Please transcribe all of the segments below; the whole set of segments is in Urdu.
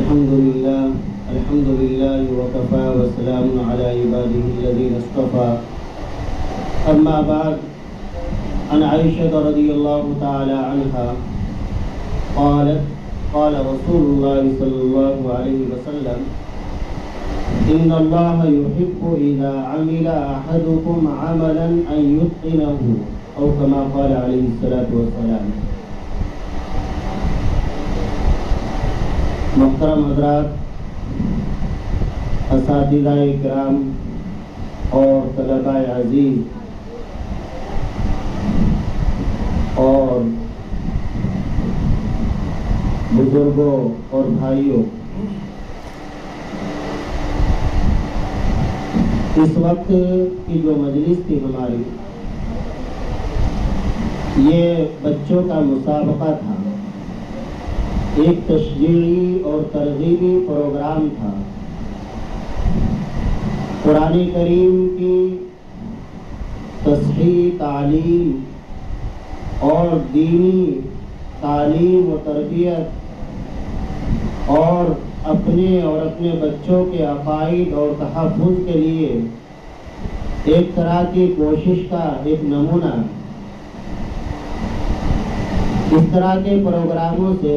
الحمد لله وكفى وسلام على عباده الذين اصطفى. أما بعد، عن عائشة رضي الله تعالى عنها قالت قال رسول الله صلى الله عليه وسلم: إن الله يحب إذا عمل أحدكم عملا أن يتقنه، أو كما قال عليه الصلاة والسلام. محترم حضرات، اساتذہ کرام اور طلباء عزیز اور بزرگوں اور بھائیوں، اس وقت کی جو مجلس تھی ہماری، یہ بچوں کا مسابقہ تھا، ایک تشجیعی اور ترغیبی پروگرام تھا. قرآن کریم کی تصحیح تعلیم اور دینی تعلیم و تربیت اور اپنے بچوں کے عقائد اور تحفظ کے لیے ایک طرح کی کوشش کا ایک نمونہ. اس طرح کے پروگراموں سے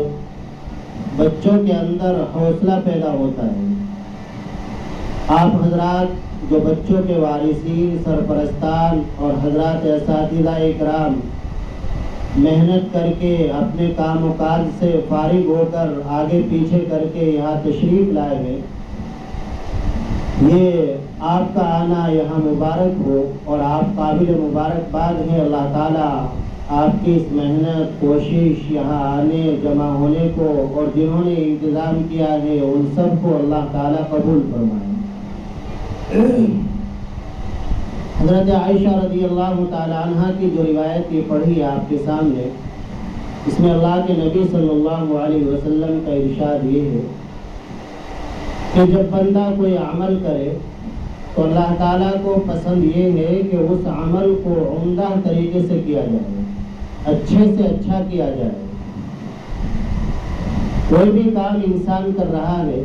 بچوں کے اندر حوصلہ پیدا ہوتا ہے. آپ حضرات جو بچوں کے وارثین، سرپرستان اور حضرات اساتذہ اکرام محنت کر کے اپنے کام و کاج سے فارغ ہو کر آگے پیچھے کر کے یہاں تشریف لائے ہیں، یہ آپ کا آنا یہاں مبارک ہو اور آپ قابل مبارکباد ہیں. اللہ تعالیٰ آپ کی اس محنت، کوشش، یہاں آنے جمع ہونے کو اور جنہوں نے انتظام کیا ہے ان سب کو اللہ تعالیٰ قبول فرمائے. حضرت عائشہ رضی اللہ تعالی عنہ کی جو روایت یہ پڑھی آپ کے سامنے، اس میں اللہ کے نبی صلی اللہ علیہ وسلم کا ارشاد یہ ہے کہ جب بندہ کوئی عمل کرے تو اللہ تعالیٰ کو پسند یہ ہے کہ اس عمل کو عمدہ طریقے سے کیا جائے، اچھے سے اچھا کیا جائے. کوئی بھی کام انسان کر رہا ہے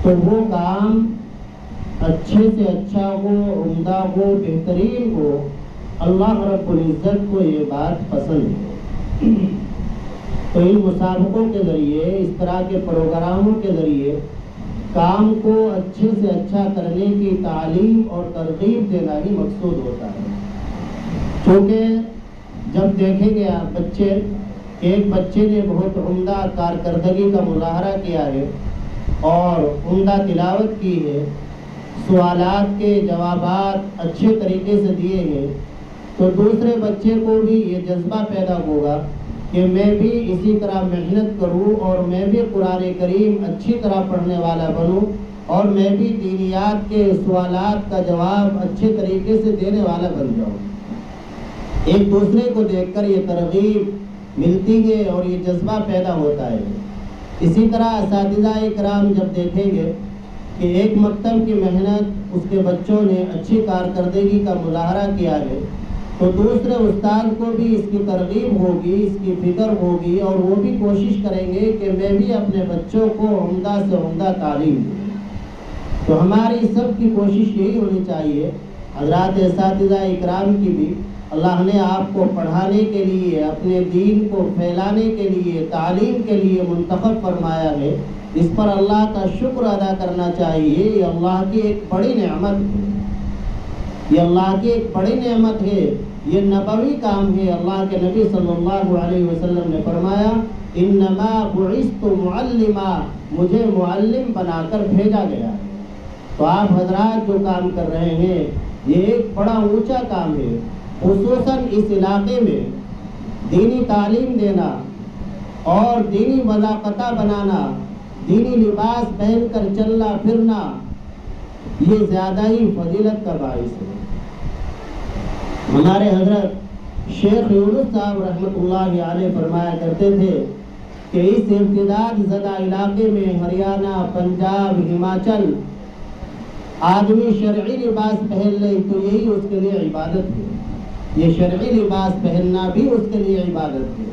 تو وہ کام اچھے سے اچھا ہو، عمدہ ہو، بہترین ہو. اللہ رب العزت کو یہ بات پسند ہے. تو ان مسابقوں کے ذریعے، اس طرح کے پروگراموں کے ذریعے کام کو اچھے سے اچھا کرنے کی تعلیم اور ترغیب دینا ہی مقصود ہوتا ہے. کیونکہ جب دیکھیں گے آپ بچے، ایک بچے نے بہت عمدہ کارکردگی کا مظاہرہ کیا ہے اور عمدہ تلاوت کی ہے، سوالات کے جوابات اچھے طریقے سے دیے ہیں، تو دوسرے بچے کو بھی یہ جذبہ پیدا ہوگا کہ میں بھی اسی طرح محنت کروں اور میں بھی قرآن کریم اچھی طرح پڑھنے والا بنوں اور میں بھی دینیات کے سوالات کا جواب اچھے طریقے سے دینے والا بن جاؤں. ایک دوسرے کو دیکھ کر یہ ترغیب ملتی ہے اور یہ جذبہ پیدا ہوتا ہے. اسی طرح اساتذہ کرام جب دیکھیں گے کہ ایک مکتب کی محنت، اس کے بچوں نے اچھی کارکردگی کا مظاہرہ کیا ہے، تو دوسرے استاد کو بھی اس کی ترغیب ہوگی، اس کی فکر ہوگی اور وہ بھی کوشش کریں گے کہ میں بھی اپنے بچوں کو عمدہ سے عمدہ تعلیم دوں. تو ہماری سب کی کوشش یہی ہونی چاہیے، حضرات اساتذہ اکرام کی بھی. اللہ نے آپ کو پڑھانے کے لیے، اپنے دین کو پھیلانے کے لیے، تعلیم کے لیے منتخب فرمایا ہے. اس پر اللہ کا شکر ادا کرنا چاہیے. یہ اللہ کی ایک بڑی نعمت ہے، یہ اللہ کی ایک بڑی نعمت ہے، یہ نبوی کام ہے. اللہ کے نبی صلی اللہ علیہ وسلم نے فرمایا: انما بعثت معلما، مجھے معلم بنا کر بھیجا گیا ہے. تو آپ حضرات جو کام کر رہے ہیں یہ ایک بڑا اونچا کام ہے. خصوصاً اس علاقے میں دینی تعلیم دینا اور دینی مذاقتہ بنانا، دینی لباس پہن کر چلنا پھرنا، یہ زیادہ ہی فضیلت کا باعث ہے. ہمارے حضرت شیخ یونس صاحب رحمۃ اللہ علیہ فرمایا کرتے تھے کہ اس ارتداد زدہ علاقے میں ہریانہ، پنجاب، ہماچل آدمی شرعی لباس پہن لے تو یہی اس کے لیے عبادت ہے. یہ شرعی لباس پہننا بھی اس کے لیے عبادت ہے.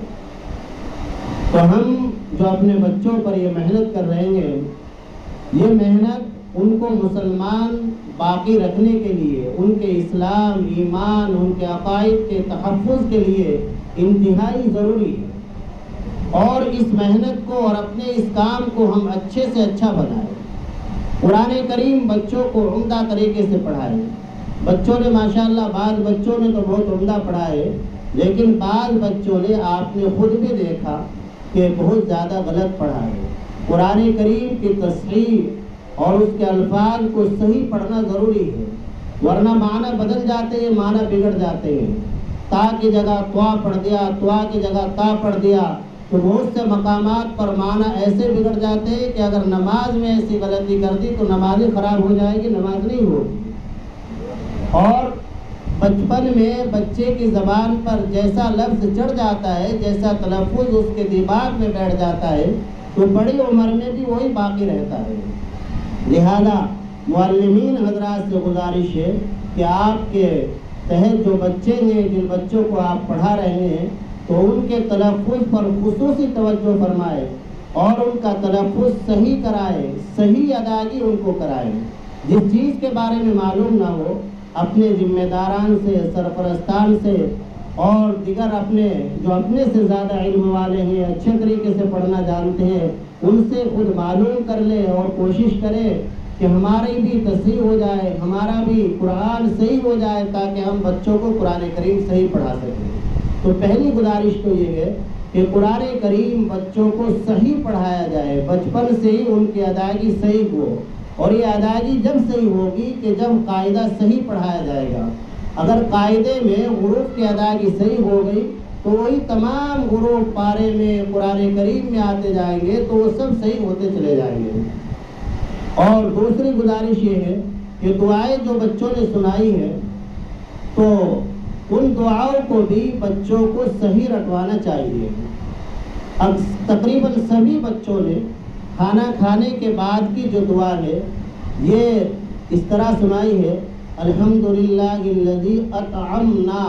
تو ہم جو اپنے بچوں پر یہ محنت کر رہے ہیں، یہ محنت ان کو مسلمان باقی رکھنے کے لیے، ان کے اسلام، ایمان، ان کے عقائد کے تحفظ کے لیے انتہائی ضروری ہے۔ اور اس محنت کو اور اپنے اس کام کو ہم اچھے سے اچھا بنائیں۔ قرآن کریم بچوں کو عمدہ طریقے سے پڑھائے۔ بچوں نے ماشاءاللہ، بعض بچوں نے تو بہت عمدہ پڑھا ہے، لیکن بعض بچوں نے، آپ نے خود بھی دیکھا کہ بہت زیادہ غلط پڑھا ہے۔ قرآن کریم کی تصحیح اور اس کے الفاظ کو صحیح پڑھنا ضروری ہے، ورنہ معنی بدل جاتے ہیں، معنی بگڑ جاتے ہیں۔ تا کی جگہ توا پڑھ دیا، توا کی جگہ تا پڑھ دیا، تو بہت سے مقامات پر معنی ایسے بگڑ جاتے ہیں کہ اگر نماز میں ایسی غلطی کر دی تو نماز ہی خراب ہو جائے گی، نماز نہیں ہوگی۔ اور بچپن میں بچے کی زبان پر جیسا لفظ چڑھ جاتا ہے، جیسا تلفظ اس کے دماغ میں بیٹھ جاتا ہے، تو بڑی عمر میں بھی وہی باقی رہتا ہے۔ لہذا معلمین حضرات سے گزارش ہے کہ آپ کے تحت جو بچے ہیں، جن بچوں کو آپ پڑھا رہے ہیں، تو ان کے تلفظ پر خصوصی توجہ فرمائے اور ان کا تلفظ صحیح کرائے، صحیح ادائیگی ان کو کرائے۔ جس چیز کے بارے میں معلوم نہ ہو، اپنے ذمہ داران سے، سرپرستان سے اور دیگر جو اپنے سے زیادہ علم والے ہیں، اچھے طریقے سے پڑھنا جانتے ہیں، ان سے خود معلوم کر لے اور کوشش کرے کہ ہماری بھی تصحیح ہو جائے، ہمارا بھی قرآن صحیح ہو جائے، تاکہ ہم بچوں کو قرآن کریم صحیح پڑھا سکیں۔ تو پہلی گزارش تو یہ ہے کہ قرآن کریم بچوں کو صحیح پڑھایا جائے، بچپن سے ہی ان کی ادائیگی صحیح ہو۔ اور یہ ادائیگی جب صحیح ہوگی کہ جب قاعدہ صحیح پڑھایا جائے گا۔ اگر قاعدے میں حروف کی ادائیگی صحیح ہو گئی تو وہی تمام حروف پارے میں قرآن کریم میں آتے جائیں گے، تو وہ سب صحیح ہوتے چلے جائیں گے۔ اور دوسری گزارش یہ ہے کہ دعائیں جو بچوں نے سنائی ہیں، تو ان دعاؤں کو بھی بچوں کو صحیح رٹوانا چاہیے۔ تقریباً سبھی بچوں نے کھانا کھانے کے بعد کی جو دعا ہے، یہ اس طرح سنائی ہے، الحمدللہ الذی اطعمنا،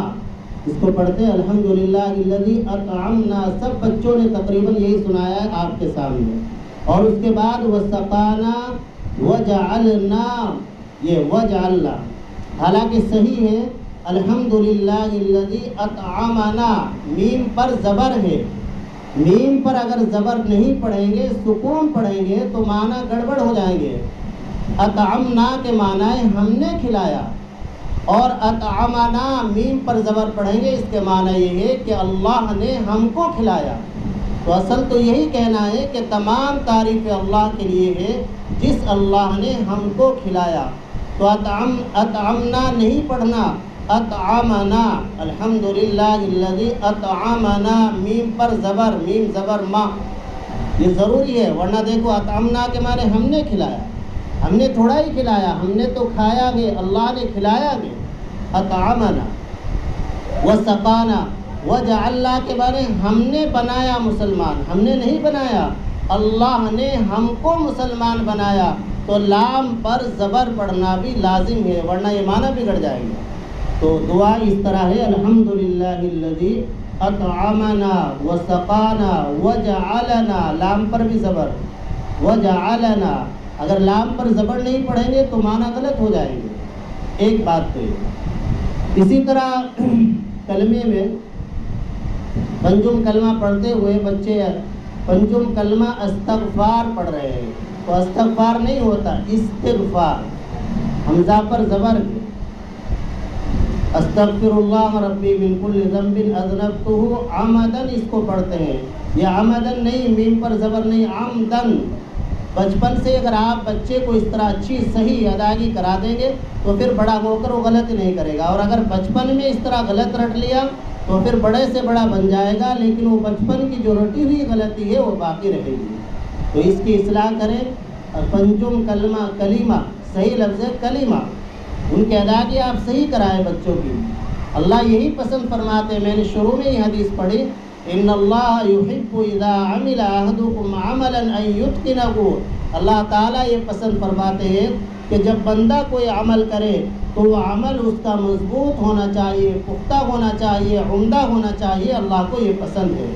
اس کو پڑھتے ہیں الحمدللہ الذی اطعمنا۔ سب بچوں نے تقریباً یہی سنایا ہے آپ کے سامنے۔ اور اس کے بعد وسقانا وجعلنا، یہ وجعلنا حالانکہ صحیح ہے، الحمدللہ الذی اطعمنا، میم پر زبر ہے۔ میم پر اگر زبر نہیں پڑھیں گے، سکون پڑھیں گے، تو معنی گڑبڑ ہو جائیں گے۔ اطعمنا کے معنی ہے ہم نے کھلایا، اور اطعمنا میم پر زبر پڑھیں گے، اس کے معنی یہ ہے کہ اللہ نے ہم کو کھلایا۔ تو اصل تو یہی کہنا ہے کہ تمام تعریف اللہ کے لیے ہے، جس اللہ نے ہم کو کھلایا۔ تو اطعمنا نہیں پڑھنا، اطعمنا، الحمدللہ الذی اطعمنا، میم پر زبر، میم زبر ما، یہ ضروری ہے، ورنہ دیکھو اطعمنا کے معنی ہم نے کھلایا، ہم نے تھوڑا ہی کھلایا، ہم نے تو کھایا گے، اللہ نے کھلایا گے۔ اطعمنا وسقانا وجعلنا کے معنی ہم نے بنایا مسلمان، ہم نے نہیں بنایا، اللہ نے ہم کو مسلمان بنایا۔ تو لام پر زبر پڑھنا بھی لازم ہے، ورنہ یہ معنی بگڑ جائے گا۔ تو دعا اس طرح ہے، الحمدللہ الذی اطعمنا وسقانا وجعلنا، لام پر بھی زبر، وجعلنا، اگر لام پر زبر نہیں پڑھیں گے تو معنی غلط ہو جائیں گے۔ ایک بات تو یہ۔ اسی طرح کلمے میں پنجم کلمہ پڑھتے ہوئے بچے پنجم کلمہ استغفار پڑھ رہے ہیں، تو استغفار نہیں ہوتا، استغفار، حمزہ پر زبر ہے۔ استغفر اللہ ربی من کل ذنب اذنبتہ عمدن، اس کو پڑھتے ہیں، یہ عمدن نہیں، میم پر زبر نہیں، عمدن۔ بچپن سے اگر آپ بچے کو اس طرح اچھی صحیح ادائیگی کرا دیں گے تو پھر بڑا ہو کر وہ غلط نہیں کرے گا، اور اگر بچپن میں اس طرح غلط رٹ لیا تو پھر بڑے سے بڑا بن جائے گا، لیکن وہ بچپن کی جو رٹی ہوئی غلطی ہے وہ باقی رہے گی۔ تو اس کی اصلاح کریں۔ پنجم کلمہ صحیح لفظ ہے کلمہ، ان کی ادائیگی آپ صحیح کرائیں بچوں کی۔ اللہ یہی پسند فرماتے ہیں، میں نے شروع میں ہی حدیث پڑھی، ان اللہ یحب اذا عمل احدکم عملا ان یتقنہ، اللہ تعالیٰ یہ پسند فرماتے ہیں کہ جب بندہ کوئی عمل کرے تو وہ عمل اس کا مضبوط ہونا چاہیے، پختہ ہونا چاہیے، عمدہ ہونا چاہیے، اللہ کو یہ پسند ہے۔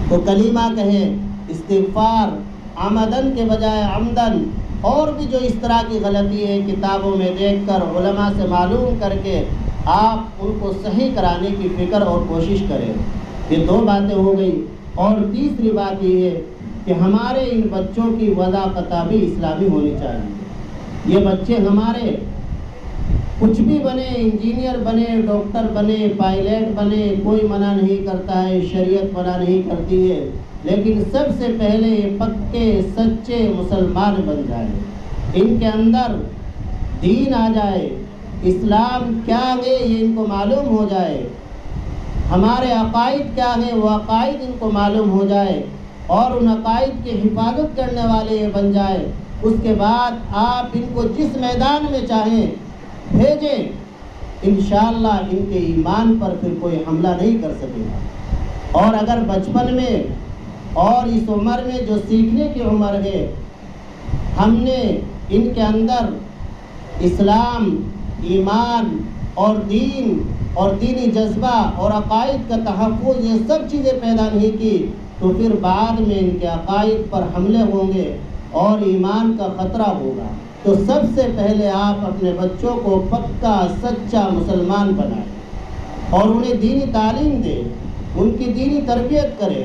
تو کلمہ کہیں، استغفار عمدن کے بجائے عمدن، اور بھی جو اس طرح کی غلطی ہے کتابوں میں دیکھ کر علماء سے معلوم کر کے آپ ان کو صحیح کرانے کی فکر اور کوشش کریں۔ یہ دو باتیں ہو گئی۔ اور تیسری بات یہ ہے کہ ہمارے ان بچوں کی وضاحت بھی اسلامی ہونی چاہیے۔ یہ بچے ہمارے کچھ بھی بنے، انجینئر بنے، ڈاکٹر بنے، پائلٹ بنے، کوئی منع نہیں کرتا ہے، شریعت منع نہیں کرتی ہے، لیکن سب سے پہلے یہ پکے سچے مسلمان بن جائیں، ان کے اندر دین آ جائے، اسلام کیا ہے یہ ان کو معلوم ہو جائے، ہمارے عقائد کیا ہیں وہ عقائد ان کو معلوم ہو جائے، اور ان عقائد کی حفاظت کرنے والے یہ بن جائے۔ اس کے بعد آپ ان کو جس میدان میں چاہیں بھیجیں، انشاءاللہ ان کے ایمان پر پھر کوئی حملہ نہیں کر سکے گا۔ اور اگر بچپن میں اور اس عمر میں جو سیکھنے کی عمر ہے، ہم نے ان کے اندر اسلام، ایمان اور دین اور دینی جذبہ اور عقائد کا تحفظ، یہ سب چیزیں پیدا نہیں کی، تو پھر بعد میں ان کے عقائد پر حملے ہوں گے اور ایمان کا خطرہ ہوگا۔ تو سب سے پہلے آپ اپنے بچوں کو پکا سچا مسلمان بنائیں اور انہیں دینی تعلیم دیں، ان کی دینی تربیت کریں،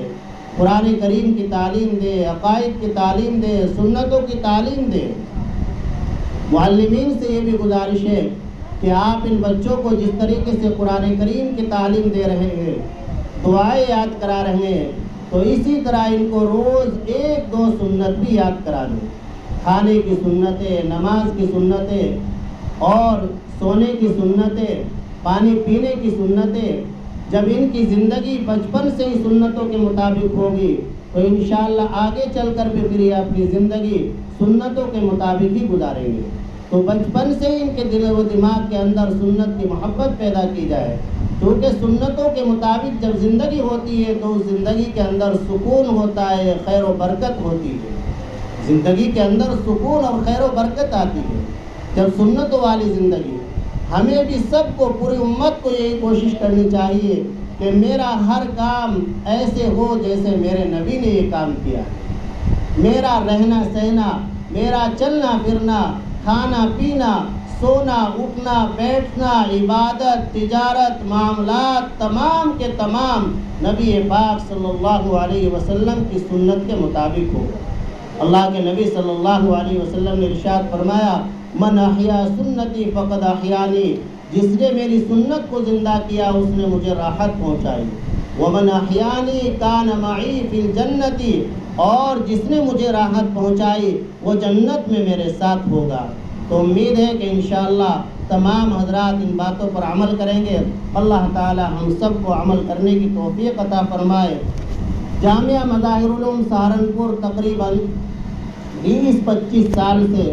قرآن کریم کی تعلیم دیں، عقائد کی تعلیم دیں، سنتوں کی تعلیم دیں۔ معلمین سے یہ بھی گزارش ہے کہ آپ ان بچوں کو جس طریقے سے قرآن کریم کی تعلیم دے رہے ہیں، دعائیں یاد کرا رہے ہیں، تو اسی طرح ان کو روز ایک دو سنت بھی یاد کرا دیں، کھانے کی سنتیں، نماز کی سنتیں اور سونے کی سنتیں، پانی پینے کی سنتیں۔ جب ان کی زندگی بچپن سے ہی سنتوں کے مطابق ہوگی تو انشاءاللہ آگے چل کر بھی پھر یہ اپنی زندگی سنتوں کے مطابق ہی گزاریں گے۔ تو بچپن سے ہی ان کے دل و دماغ کے اندر سنت کی محبت پیدا کی جائے، کیونکہ سنتوں کے مطابق جب زندگی ہوتی ہے تو اس زندگی کے اندر سکون ہوتا ہے، خیر و برکت ہوتی ہے، زندگی کے اندر سکون اور خیر و برکت آتی ہے جب سنتوں والی زندگی۔ ہمیں بھی سب کو، پوری امت کو یہی کوشش کرنی چاہیے کہ میرا ہر کام ایسے ہو جیسے میرے نبی نے یہ کام کیا ہے، میرا رہنا سہنا، میرا چلنا پھرنا، کھانا پینا، سونا اٹھنا بیٹھنا، عبادت، تجارت، معاملات تمام کے تمام نبی پاک صلی اللہ علیہ وسلم کی سنت کے مطابق ہو۔ اللہ کے نبی صلی اللہ علیہ وسلم نے ارشاد فرمایا، من احیا سنتی فقد احیانی، جس نے میری سنت کو زندہ کیا اس نے مجھے راحت پہنچائی، ومن احیانی کان معی فی الجنت، اور جس نے مجھے راحت پہنچائی وہ جنت میں میرے ساتھ ہوگا۔ تو امید ہے کہ انشاءاللہ تمام حضرات ان باتوں پر عمل کریں گے۔ اللہ تعالی ہم سب کو عمل کرنے کی توفیق عطا فرمائے۔ جامعہ مظاہر العلوم سہارنپور تقریباً 20-25 سال سے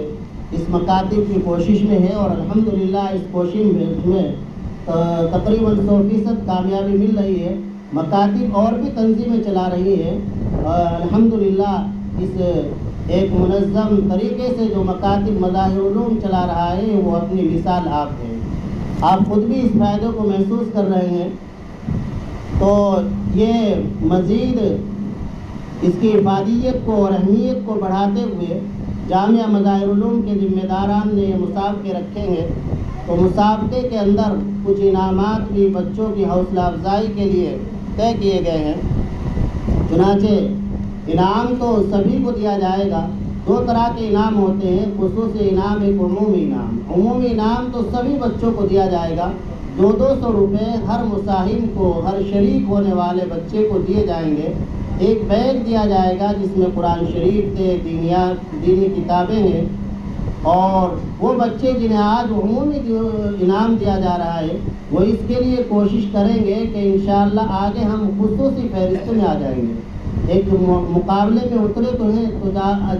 اس مکاتب کی کوشش میں ہے، اور الحمدللہ اس کوشش میں تقریباً 100% کامیابی مل رہی ہے۔ مکاتب اور بھی تنظیمیں چلا رہی ہیں، الحمدللہ اس ایک منظم طریقے سے جو مکاتب مظاہر العلوم چلا رہا ہے وہ اپنی مثال آپ ہے، آپ خود بھی اس فائدے کو محسوس کر رہے ہیں۔ تو یہ مزید اس کی افادیت کو اور اہمیت کو بڑھاتے ہوئے جامعہ مظاہر العلوم کے ذمہ داران نے یہ مسابقے رکھے ہیں، تو مسابقے کے اندر کچھ انعامات بھی بچوں کی حوصلہ افزائی کے لیے طے کیے گئے ہیں۔ چنانچہ انعام تو سبھی کو دیا جائے گا۔ 2 طرح کے انعام ہوتے ہیں، خصوصی انعام، ایک عمومی انعام۔ عمومی انعام تو سبھی بچوں کو دیا جائے گا، 200 روپے ہر مساہم کو، ہر شریک ہونے والے بچے کو دیے جائیں گے۔ ایک بیگ دیا جائے گا جس میں قرآن شریف سے دینی کتابیں ہیں، اور وہ بچے جنہیں آج عمومی انعام دیا جا رہا ہے وہ اس کے لیے کوشش کریں گے کہ انشاءاللہ آگے ہم خصوصی فہرست میں آ جائیں گے۔ ایک مقابلے میں اترے تو ہیں، تو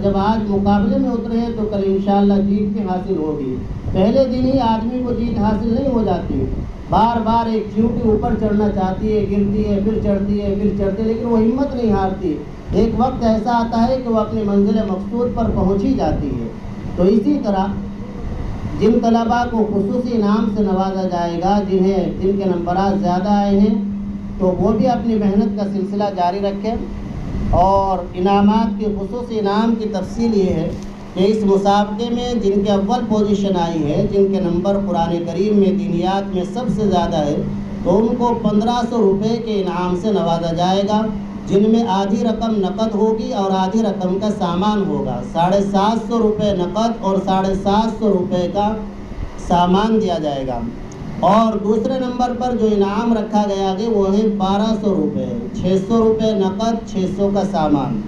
جب آج مقابلے میں اترے ہیں تو کل انشاءاللہ جیت بھی حاصل ہوگی۔ پہلے دن ہی آدمی کو جیت حاصل نہیں ہو جاتی، بار بار ایک چیونٹی اوپر چڑھنا چاہتی ہے، گرتی ہے، پھر چڑھتی ہے، پھر چڑھتی ہے، لیکن وہ ہمت نہیں ہارتی۔ ایک وقت ایسا آتا ہے کہ وہ اپنی منزل مقصود پر پہنچ ہی جاتی ہے۔ تو اسی طرح جن طلباء کو خصوصی انعام سے نوازا جائے گا، جن کے نمبرات زیادہ آئے ہیں، تو وہ بھی اپنی محنت کا سلسلہ جاری رکھیں. اور انعامات کے خصوصی انعام کی تفصیل یہ ہے کہ اس مسابقے میں جن کے اول پوزیشن آئی ہے، جن کے نمبر قرآن کریم میں دینیات میں سب سے زیادہ ہے، تو ان کو 1500 روپے کے انعام سے نوازا جائے گا، جن میں آدھی رقم نقد ہوگی اور آدھی رقم کا سامان ہوگا. 750 روپے نقد اور 750 روپے کا سامان دیا جائے گا. اور دوسرے نمبر پر جو انعام رکھا گیا ہے وہ ہے 1200 روپے، 600 روپے نقد، 600 کا سامان.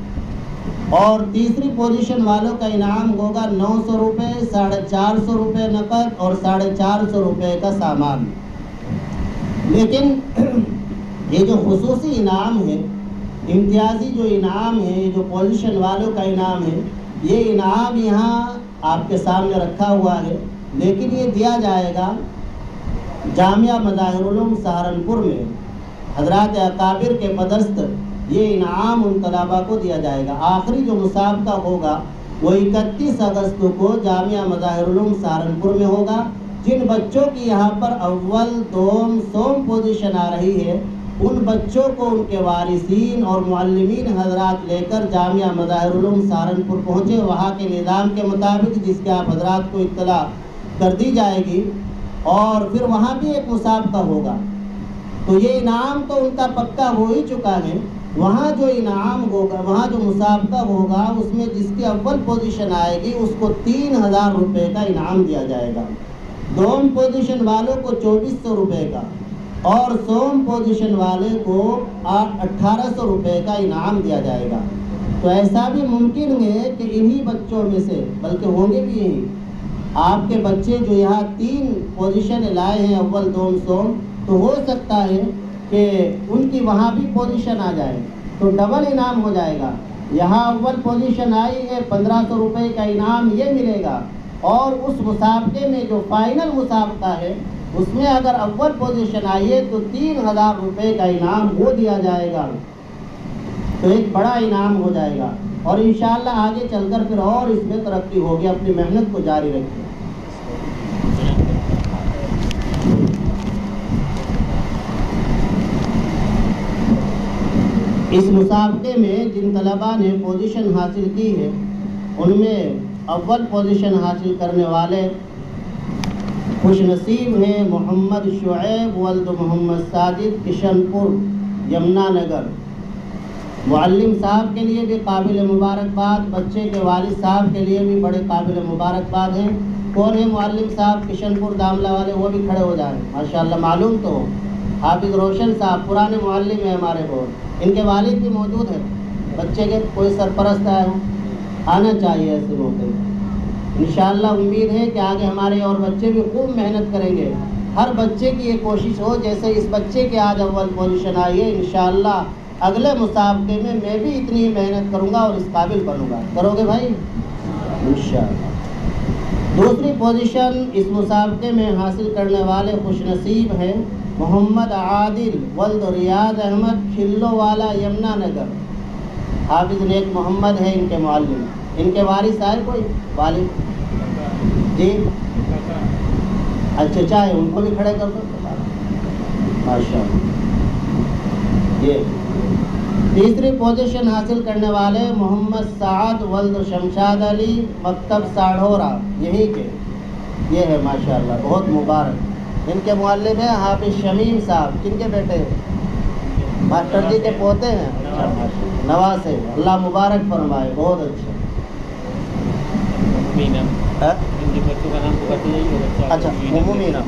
اور تیسری پوزیشن والوں کا انعام ہوگا 900 روپے، 450 روپے نقد اور 450 روپے کا سامان. لیکن یہ جو خصوصی انعام ہے، امتیازی جو انعام ہے، یہ جو پوزیشن والوں کا انعام ہے، یہ انعام یہاں آپ کے سامنے رکھا ہوا ہے، لیکن یہ دیا جائے گا جامعہ مظاہر العلوم سہارنپور میں حضرات اکابر کے پدست یہ انعام ان طلباء کو دیا جائے گا. آخری جو مسابقہ ہوگا وہ 31 اگست کو جامعہ مظاہر العلوم سہارنپور میں ہوگا. جن بچوں کی یہاں پر اول، دوم، سوم پوزیشن آ رہی ہے، ان بچوں کو ان کے وارثین اور معلمین حضرات لے کر جامعہ مظاہر العلوم سہارنپور پہنچے. وہاں کے نظام کے مطابق جس کے آپ حضرات کو اطلاع کر دی جائے گی، اور پھر وہاں بھی ایک مسابقہ ہوگا. تو یہ انعام تو ان کا پکا ہو ہی چکا ہے. وہاں جو انعام ہوگا، وہاں جو مسابقہ ہوگا، اس میں جس کی اول پوزیشن آئے گی اس کو 3000 روپے کا انعام دیا جائے گا. دوم پوزیشن والوں کو 2400 روپے کا اور سوم پوزیشن والے کو 1800 روپے کا انعام دیا جائے گا. تو ایسا بھی ممکن ہے کہ انہی بچوں میں سے، بلکہ ہوں گے بھی یہی، آپ کے بچے جو یہاں 3 پوزیشن لائے ہیں، اول، دوم، سوم، تو ہو سکتا ہے کہ ان کی وہاں بھی پوزیشن آ جائے، تو ڈبل انعام ہو جائے گا. یہاں اول پوزیشن آئی ہے، 1500 روپے کا انعام یہ ملے گا. اور اس مسابقے میں جو فائنل مسابقہ ہے اس میں اگر اول پوزیشن آئی ہے تو 3000 روپے کا انعام وہ دیا جائے گا. تو ایک بڑا انعام ہو جائے گا. اور انشاءاللہ آگے چل کر پھر اور اس میں ترقی ہوگی. اپنی محنت کو جاری رکھیں. اس مسابقے میں جن طلباء نے پوزیشن حاصل کی ہے ان میں اول پوزیشن حاصل کرنے والے خوش نصیب ہیں محمد شعیب ولد محمد ساجد، کشن پور، یمنا نگر. معلم صاحب کے لیے بھی قابل مبارکباد، بچے کے والد صاحب کے لیے بھی بڑے قابل مبارکباد ہیں. کون ہے معلم صاحب؟ کشن پور داملہ والے، وہ بھی کھڑے ہو جائیں. ماشاءاللہ معلوم تو ہو. حافظ روشن صاحب پرانے معلم ہیں ہمارے بہت، ان کے والد بھی موجود ہیں. بچے کے کوئی سرپرست آئے ہوں، آنا چاہیے ایسے موقع. انشاءاللہ امید ہے کہ آگے ہمارے اور بچے بھی خوب محنت کریں گے. ہر بچے کی یہ کوشش ہو جیسے اس بچے کے آج اول پوزیشن آئی ہے، انشاءاللہ اگلے مسابقے میں بھی اتنی محنت کروں گا اور اس قابل بنوں گا. کرو گے بھائی انشاءاللہ. دوسری پوزیشن اس مسابقے میں حاصل کرنے والے خوش نصیب ہیں محمد عادل ولد ریاض احمد، کھلو والا، یمنا نگر. حافظ نیک محمد ہے ان کے معلم. ان کے وارث آئے کوئی والد؟ جی اچھا چاہے ان کو بھی کھڑے کر دو. ماشاءاللہ. یہ تیسری پوزیشن حاصل کرنے والے محمد سعد ولد شمشاد علی، مکتب ساڑھورا، یہی کے یہ ہے. ماشاءاللہ بہت مبارک. ان کے معلم ہیں حافظ شمیم صاحب. کن کے بیٹے ہیں؟ ماسٹر جی کے پوتے ہیں. نواز سے اللہ مبارک فرمائے. بہت اچھا. اچھا عمومی نام